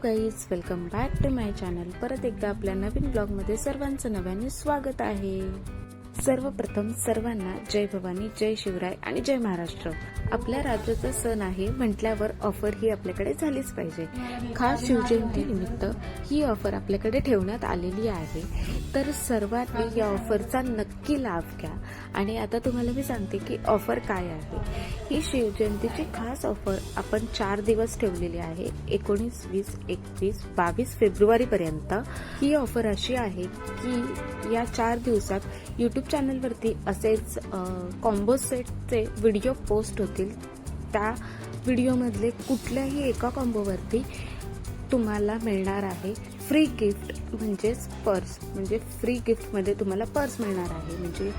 Guys, welcome back to my channel. परत एकदा आपल्या नवीन ब्लॉगमध्ये सर्वांचं नव्याने स्वागत आहे। सर्वप्रथम सर्वांना जय भवानी, जय शिवराय आणि जय महाराष्ट्र। आपल्या राज्याचा सण आहे म्हटल्यावर ऑफर ही आपल्याकडे झालीच पाहिजे। खास शिवजयंती निमित्त ही ऑफर आपल्याकडे ठेवण्यात आलेली आहे, तर सर्वांनी या ऑफरचा नक्की लाभ घ्या। आणि आता तुम्हाला मी सांगते की ऑफर काय आहे। ही शिवजयंतीची खास ऑफर आपण 4 दिवस ठेवलेली आहे, 19, 20, 21, 22 फेब्रुवारी पर्यंत। ही ऑफर अशी आहे की या 4 दिवसात यूट्यूब चॅनलवरती असेच कॉम्बो सेटचे व्हिडिओ पोस्ट होतील। त्या व्हिडिओमधले कुठल्याही एका कॉम्बोवरती तुम्हाला मिळणार आहे फ्री गिफ्ट, म्हणजेच पर्स। म्हणजे फ्री गिफ्टमध्ये तुम्हाला पर्स मिळणार आहे। म्हणजे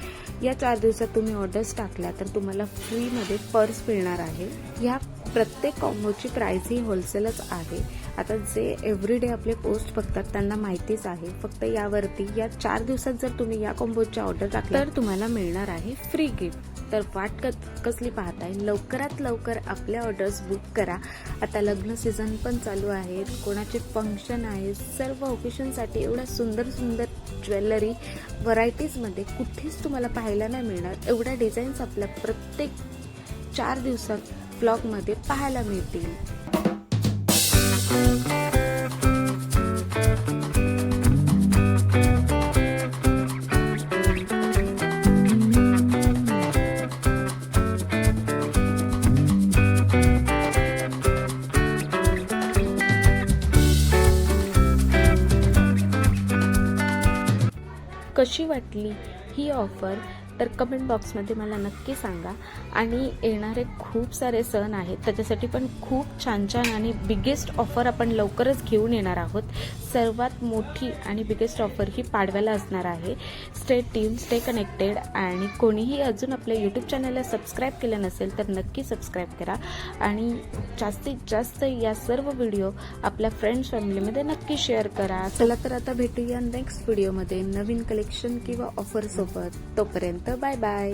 या 4 दिवसात तुम्ही ऑर्डर्स टाकल्या तर तुम्हाला फ्रीमध्ये पर्स मिळणार आहे। या प्रत्येक कॉम्बोची प्राइस ही होलसेलच आहे। आता जे एव्हरीडे आपले पोस्ट बघतात त्यांना माहितीच आहे। फक्त यावरती या 4 दिवसात जर तुम्ही या कॉम्बोची ऑर्डर टाकली तर तुम्हाला मिळणार आहे फ्री गिफ्ट। तर वाट कसली पाहताय, लवकरात लवकर आपल्या ऑर्डर्स बुक करा। आता लग्न सीझन पण चालू आहे, कोणाचे फंक्शन आहे, सर्व ओकेशनसाठी एवढ्या सुंदर सुंदर ज्वेलरी व्हरायटीजमध्ये कुठेच तुम्हाला पाहायला नाही मिळणार। एवढ्या डिझाईन्स आपल्या प्रत्येक 4 दिवसात ब्लॉगमध्ये पाहायला मिळतील। कशी वाटली ही ऑफर तर कमेंट बॉक्समध्ये मला नक्की सांगा। आणि येणारे खूप सारे सण आहेत, त्याच्यासाठी पण खूप छान छान आणि बिगेस्ट ऑफर आपण लवकरच घेऊन येणार आहोत। सर्वात मोठी आणि बिगेस्ट ऑफर ही पाडव्याला असणार आहे। Stay tune, stay connected. आणि कोणीही अजून आपल्या यूट्यूब चॅनलला सबस्क्राईब केलं नसेल तर नक्की सबस्क्राईब करा। आणि जास्तीत जास्त या सर्व व्हिडिओ आपल्या फ्रेंड्स फॅमिलीमध्ये नक्की शेअर करा। चला तर आता भेटूया नेक्स्ट व्हिडिओमध्ये नवीन कलेक्शन किंवा ऑफर सोबत। तोपर्यंत बाय बाय।